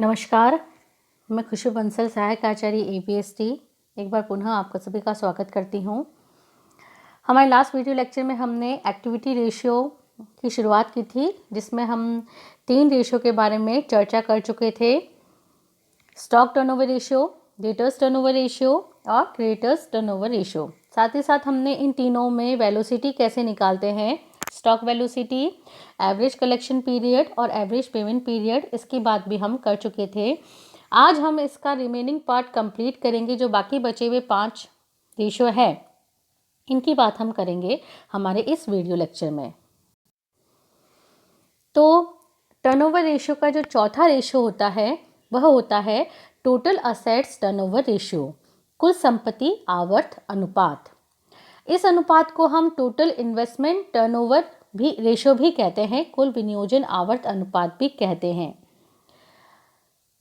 नमस्कार, मैं खुशबू बंसल, सहायक आचार्य APST एक बार पुनः आपका सभी का स्वागत करती हूँ। हमारे लास्ट वीडियो लेक्चर में हमने एक्टिविटी रेशियो की शुरुआत की थी, जिसमें हम 3 रेशियो के बारे में चर्चा कर चुके थे। Stock turnover ratio, debtors turnover ratio और क्रेडिटर्स टर्नओवर रेशियो। साथ ही साथ हमने इन तीनों में वेलोसिटी कैसे निकालते हैं, stock velocity, average collection period और एवरेज पेमेंट पीरियड, इसकी बात भी हम कर चुके थे। आज हम इसका रिमेनिंग पार्ट कंप्लीट करेंगे। जो बाकी बचे हुए 5 रेशियो है, इनकी बात हम करेंगे हमारे इस वीडियो लेक्चर में। तो टर्नओवर रेशियो का जो चौथा रेशियो होता है वह होता है टोटल असेट्स टर्नओवर रेशियो, कुल संपत्ति आवर्त अनुपात। इस अनुपात को हम टोटल इन्वेस्टमेंट टर्नओवर भी रेशियो भी कहते हैं, कुल विनियोजन आवर्त अनुपात भी कहते हैं।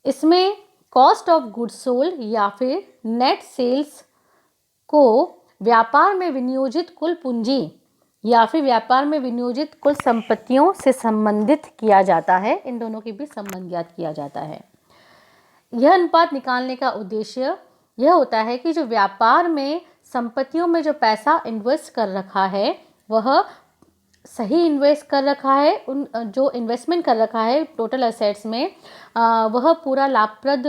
इसमें कॉस्ट ऑफ गुड्स सोल्ड या फिर नेट सेल्स को व्यापार में विनियोजित कुल पूंजी या फिर व्यापार में विनियोजित कुल संपत्तियों से संबंधित किया जाता है। इन दोनों के बीच संबंध ज्ञात किया जाता है। यह अनुपात निकालने का उद्देश्य यह होता है कि जो व्यापार में संपत्तियों में जो पैसा इन्वेस्ट कर रखा है वह सही इन्वेस्ट कर रखा है, उन जो इन्वेस्टमेंट कर रखा है टोटल असेट्स में वह पूरा लाभप्रद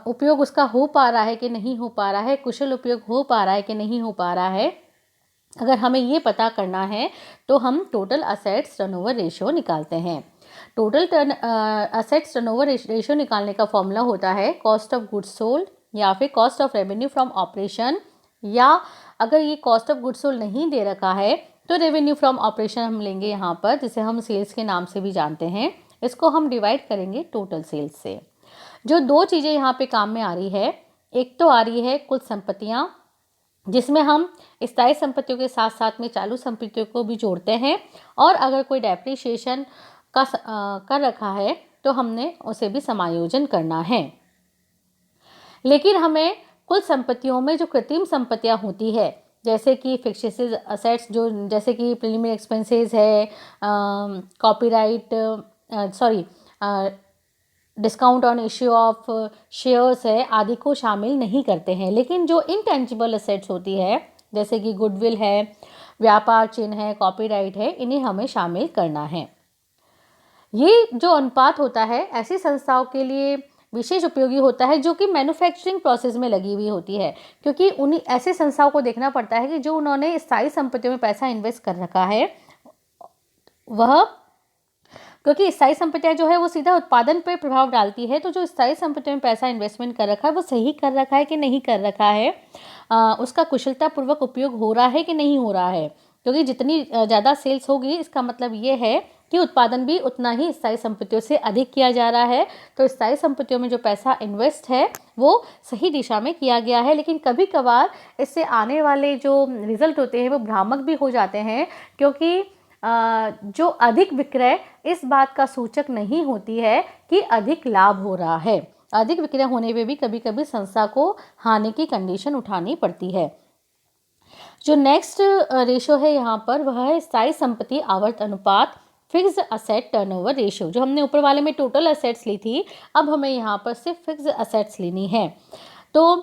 उपयोग उसका हो पा रहा है कि नहीं हो पा रहा है, कुशल उपयोग हो पा रहा है कि नहीं हो पा रहा है। अगर हमें ये पता करना है तो हम टोटल असेट्स टर्नओवर रेशियो निकालते हैं। टोटल असेट्स टर्नओवर रेशियो निकालने का फॉर्मूला होता है कॉस्ट ऑफ गुड्स सोल्ड या फिर cost of revenue from operation, या अगर ये कॉस्ट ऑफ गुड्स सोल्ड नहीं दे रखा है तो रेवेन्यू फ्रॉम ऑपरेशन हम लेंगे यहाँ पर, जिसे हम सेल्स के नाम से भी जानते हैं। इसको हम डिवाइड करेंगे टोटल सेल्स से। जो 2 चीज़ें यहाँ पे काम में आ रही है, एक तो आ रही है कुल संपत्तियाँ, जिसमें हम स्थायी संपत्तियों के साथ साथ में चालू संपत्तियों को भी जोड़ते हैं, और अगर कोई डेप्रिसिएशन का कर रखा है तो हमने उसे भी समायोजन करना है। लेकिन हमें कुल संपत्तियों में जो कृत्रिम संपत्तियां होती है, जैसे कि फिक्सेस असेट्स, जो जैसे कि प्रीलिमिनरी एक्सपेंसेस है, copyright discount on issue of shares है, आदि को शामिल नहीं करते हैं। लेकिन जो इनटेंजिबल असेट्स होती है, जैसे कि गुडविल है, व्यापार चिन्ह है, कॉपीराइट है, इन्हें हमें शामिल करना है। ये जो अनुपात होता है ऐसी संस्थाओं के लिए विशेष उपयोगी होता है जो कि मैन्युफैक्चरिंग प्रोसेस में लगी हुई होती है, क्योंकि उन्हीं ऐसे संस्थाओं को देखना पड़ता है कि जो उन्होंने स्थायी संपत्तियों में पैसा इन्वेस्ट कर रखा है वह, क्योंकि स्थायी संपत्तियां जो है वो सीधा उत्पादन पर प्रभाव डालती है। तो जो स्थायी संपत्तियों में पैसा इन्वेस्टमेंट कर रखा है वो सही कर रखा है कि नहीं कर रखा है, उसका कुशलतापूर्वक उपयोग हो रहा है कि नहीं हो रहा है। क्योंकि जितनी ज़्यादा सेल्स होगी इसका मतलब ये है कि उत्पादन भी उतना ही स्थायी संपत्तियों से अधिक किया जा रहा है। तो स्थायी संपत्तियों में जो पैसा इन्वेस्ट है वो सही दिशा में किया गया है। लेकिन कभी कभार इससे आने वाले जो रिजल्ट होते हैं वो भ्रामक भी हो जाते हैं, क्योंकि जो अधिक विक्रय इस बात का सूचक नहीं होती है कि अधिक लाभ हो रहा है। अधिक विक्रय होने पे भी कभी कभी संस्था को हानि की कंडीशन उठानी पड़ती है। जो नेक्स्ट रेशियो है यहाँ पर वह है स्थायी संपत्ति आवर्त अनुपात, फिक्स्ड असेट टर्नओवर रेशियो। जो हमने ऊपर वाले में टोटल असेट्स ली थी, अब हमें यहाँ पर सिर्फ फिक्स्ड असेट्स लेनी है। तो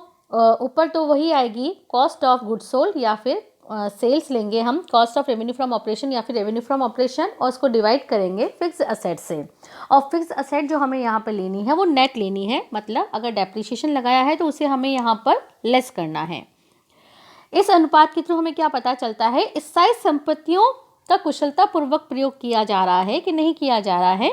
ऊपर तो वही आएगी कॉस्ट ऑफ गुड्स सोल्ड या फिर सेल्स लेंगे हम, cost of revenue from operation या फिर रेवेन्यू फ्रॉम ऑपरेशन, और उसको डिवाइड करेंगे फिक्स्ड असेट से। और फिक्स्ड असेट जो हमें यहाँ पर लेनी है वो नेट लेनी है, मतलब अगर डेप्रिसिएशन लगाया है तो उसे हमें यहाँ पर लेस करना है। इस अनुपात के थ्रू हमें क्या पता चलता है, स्थायी संपत्तियों का कुशलतापूर्वक प्रयोग किया जा रहा है कि नहीं किया जा रहा है,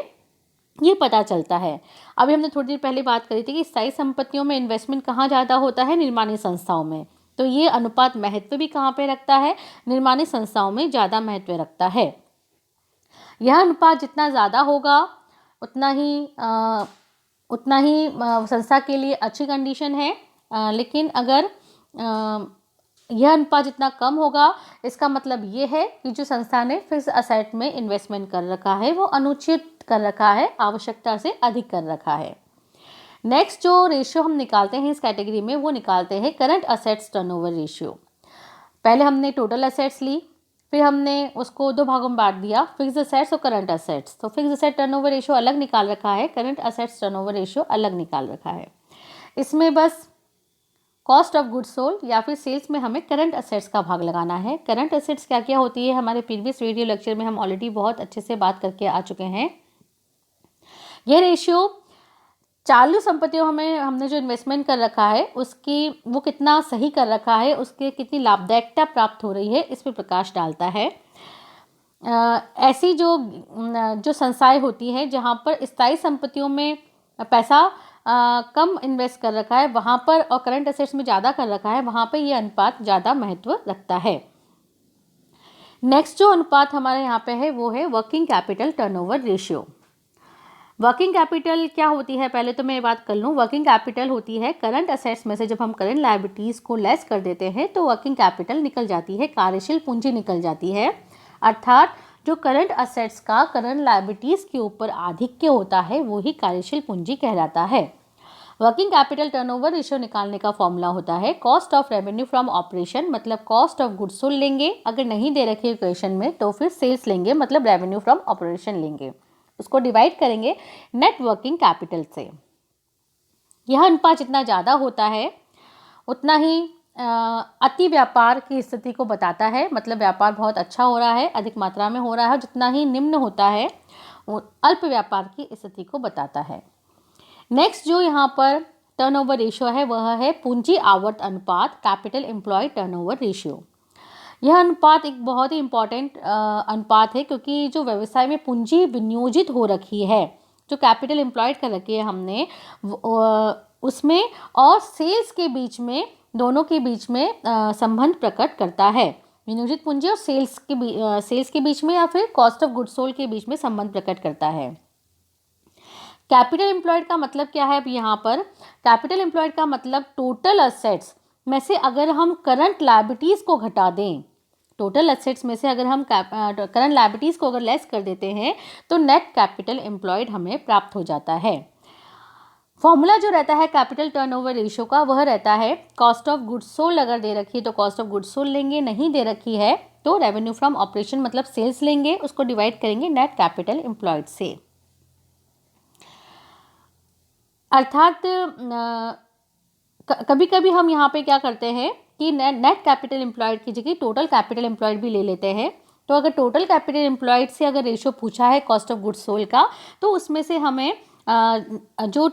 ये पता चलता है। अभी हमने थोड़ी देर पहले बात करी थी कि स्थायी संपत्तियों में इन्वेस्टमेंट कहाँ ज़्यादा होता है, निर्माणी संस्थाओं में। तो ये अनुपात महत्व भी कहाँ पे रखता है, निर्माणी संस्थाओं में ज़्यादा महत्व रखता है। यह अनुपात जितना ज़्यादा होगा उतना ही संस्था के लिए अच्छी कंडीशन है। लेकिन अगर यह अनुपात जितना कम होगा, इसका मतलब ये है कि जो संस्था ने फिक्स्ड असेट में इन्वेस्टमेंट कर रखा है वो अनुचित कर रखा है, आवश्यकता से अधिक कर रखा है। नेक्स्ट जो रेशियो हम निकालते हैं इस कैटेगरी में, वो निकालते हैं करंट असेट्स टर्नओवर रेशियो। पहले हमने टोटल असेट्स ली, फिर हमने उसको दो भागों में बांट दिया, फिक्स्ड असेट्स और करंट असेट्स। तो फिक्स्ड असेट टर्नओवर रेशियो अलग निकाल रखा है, करंट असेट्स टर्नओवर रेशियो अलग निकाल रखा है। इसमें बस कॉस्ट ऑफ गुड्स सोल्ड या फिर सेल्स में हमें करंट असेट्स का भाग लगाना है। करंट असेट्स क्या क्या होती है, हमारे प्रीवियस वीडियो लेक्चर में हम ऑलरेडी बहुत अच्छे से बात करके आ चुके हैं। यह रेशियो चालू संपत्तियों में हमने जो इन्वेस्टमेंट कर रखा है उसकी वो कितना सही कर रखा है, उसके कितनी लाभदायकता प्राप्त हो रही है, इस पर प्रकाश डालता है। ऐसी जो संस्थाएं होती हैं जहां पर स्थायी संपत्तियों में पैसा कम इन्वेस्ट कर रखा है वहां पर, और करंट असेट्स में ज़्यादा कर रखा है, वहां पर ये अनुपात ज़्यादा महत्व रखता है। नेक्स्ट जो अनुपात हमारे यहाँ पे है वो है working capital turnover ratio. Working capital क्या होती है, पहले तो मैं ये बात कर लूँ। वर्किंग कैपिटल होती है करंट असेट्स में से जब हम करंट लायबिलिटीज़ को लेस कर देते हैं तो वर्किंग कैपिटल निकल जाती है, कार्यशील पूंजी निकल जाती है। अर्थात जो करंट असेट्स का करंट लायबिलिटीज़ के ऊपर आधिक्य होता है वो ही कार्यशील पूंजी कहलाता है। वर्किंग कैपिटल टर्नओवर रेशियो निकालने का फॉर्मूला होता है cost of revenue from operation, मतलब कॉस्ट ऑफ गुड्स सोल्ड लेंगे, अगर नहीं दे रखी इक्वेशन में तो फिर सेल्स लेंगे, मतलब रेवेन्यू फ्रॉम ऑपरेशन लेंगे, उसको डिवाइड करेंगे नेट वर्किंग कैपिटल से। यह अनुपात जितना ज़्यादा होता है उतना ही अति व्यापार की स्थिति को बताता है, मतलब व्यापार बहुत अच्छा हो रहा है, अधिक मात्रा में हो रहा है। जितना ही निम्न होता है वो अल्प व्यापार की स्थिति को बताता है। नेक्स्ट जो यहाँ पर टर्नओवर रेशियो है वह है पूंजी आवर्त अनुपात, कैपिटल एम्प्लॉयड टर्नओवर रेशियो। यह अनुपात एक बहुत ही इम्पॉर्टेंट अनुपात है क्योंकि जो व्यवसाय में पूंजी विनियोजित हो रखी है, जो कैपिटल एम्प्लॉयड कर रखी है हमने, उसमें और सेल्स के बीच में, दोनों के बीच में संबंध प्रकट करता है। विनियोजित पूंजी और सेल्स के बीच में या फिर कॉस्ट ऑफ गुड्स सोल्ड के बीच में संबंध प्रकट करता है। कैपिटल एम्प्लॉयड का मतलब क्या है, अब यहाँ पर कैपिटल एम्प्लॉयड का मतलब टोटल असेट्स में से अगर हम करंट लायबिलिटीज़ को घटा दें, टोटल असेट्स में से अगर हम करंट लायबिलिटीज़ को अगर लेस कर देते हैं तो नेट कैपिटल एम्प्लॉयड हमें प्राप्त हो जाता है। फॉर्मूला जो रहता है कैपिटल टर्नओवर रेशियो का वह रहता है कॉस्ट ऑफ गुड्स सोल्ड, अगर दे रखी है तो कॉस्ट ऑफ गुड्स सोल्ड लेंगे, नहीं दे रखी है तो रेवेन्यू फ्रॉम ऑपरेशन मतलब सेल्स लेंगे, उसको डिवाइड करेंगे नेट कैपिटल एम्प्लॉयड से। अर्थात कभी कभी हम यहाँ पे क्या करते हैं कि नेट कैपिटल एम्प्लॉयड की जगह टोटल कैपिटल एम्प्लॉयड भी ले लेते हैं। तो अगर टोटल कैपिटल एम्प्लॉयड से अगर रेशियो पूछा है कॉस्ट ऑफ गुड्स सोल्ड का, तो उसमें से हमें जो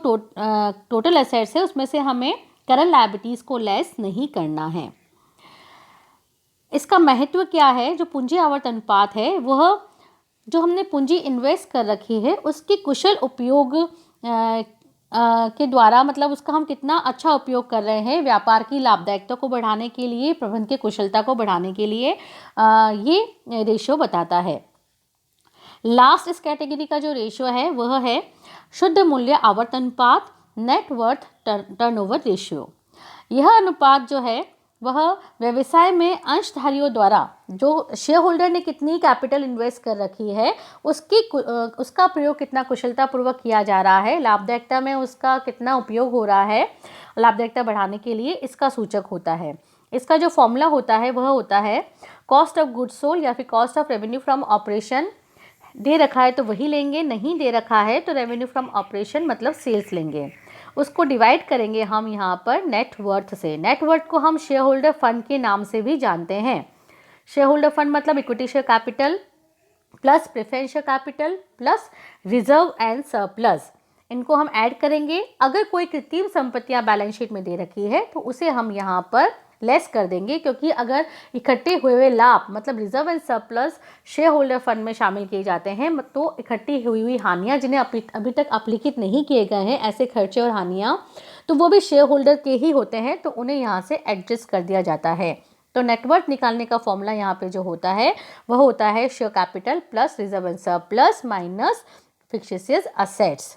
टोटल एसेट्स है उसमें से हमें करंट लायबिलिटीज़ को लेस नहीं करना है। इसका महत्व क्या है, जो पूंजी आवर्त अनुपात है वह जो हमने पूंजी इन्वेस्ट कर रखी है उसके कुशल उपयोग के द्वारा, मतलब उसका हम कितना अच्छा उपयोग कर रहे हैं व्यापार की लाभदायकता को बढ़ाने के लिए, प्रबंधन की कुशलता को बढ़ाने के लिए, ये रेशियो बताता है। लास्ट इस कैटेगरी का जो रेशियो है वह है शुद्ध मूल्य आवर्त अनुपात, नेट वर्थ टर्नओवर रेशियो। यह अनुपात जो है वह व्यवसाय में अंशधारियों द्वारा जो शेयर होल्डर ने कितनी कैपिटल इन्वेस्ट कर रखी है उसका प्रयोग कितना कुशलतापूर्वक किया जा रहा है, लाभदायकता में उसका कितना उपयोग हो रहा है लाभदायकता बढ़ाने के लिए, इसका सूचक होता है। इसका जो फॉर्मूला होता है वह होता है कॉस्ट ऑफ गुड्स सोल्ड या फिर cost of revenue from operation. दे रखा है तो वही लेंगे, नहीं दे रखा है तो रेवेन्यू फ्रॉम ऑपरेशन मतलब सेल्स लेंगे, उसको डिवाइड करेंगे हम यहाँ पर नेट वर्थ से। नेट वर्थ को हम शेयर होल्डर फंड के नाम से भी जानते हैं। शेयर होल्डर फंड मतलब equity share capital plus preference share capital plus reserve and surplus, इनको हम ऐड करेंगे। अगर कोई कृत्रिम संपत्तियां बैलेंस शीट में दे रखी है तो उसे हम यहाँ पर लेस कर देंगे, क्योंकि अगर इकट्ठे हुए हुए लाभ मतलब reserve and surplus share holder fund में शामिल किए जाते हैं तो इकट्ठी हुई हुई हानियां जिन्हें अभी तक अपलिखित नहीं किए गए हैं, ऐसे खर्चे और हानियां, तो वो भी शेयर होल्डर के ही होते हैं, तो उन्हें यहाँ से एडजस्ट कर दिया जाता है। तो नेटवर्थ निकालने का फॉर्मूला यहाँ पे जो होता है वह होता है share capital plus reserve and surplus minus fictitious assets.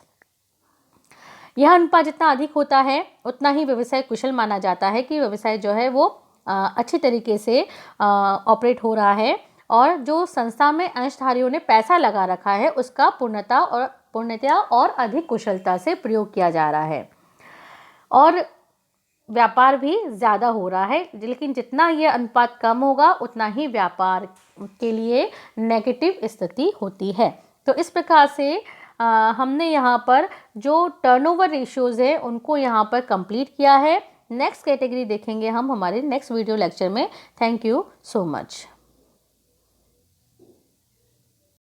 यह अनुपात जितना अधिक होता है उतना ही व्यवसाय कुशल माना जाता है कि व्यवसाय जो है वो अच्छी तरीके से ऑपरेट हो रहा है और जो संस्था में अंशधारियों ने पैसा लगा रखा है उसका पूर्णतया और अधिक कुशलता से प्रयोग किया जा रहा है। और व्यापार भी ज़्यादा हो रहा है, लेकिन जितना ये अनुपात कम होगा उतना ही व्यापार के लिए नेगेटिव स्थिति होती है। तो इस प्रकार से हमने यहाँ पर जो टर्नओवर रेशियोज़ है उनको यहाँ पर कंप्लीट किया है। नेक्स्ट कैटेगरी देखेंगे हम हमारे नेक्स्ट वीडियो लेक्चर में। Thank you so much.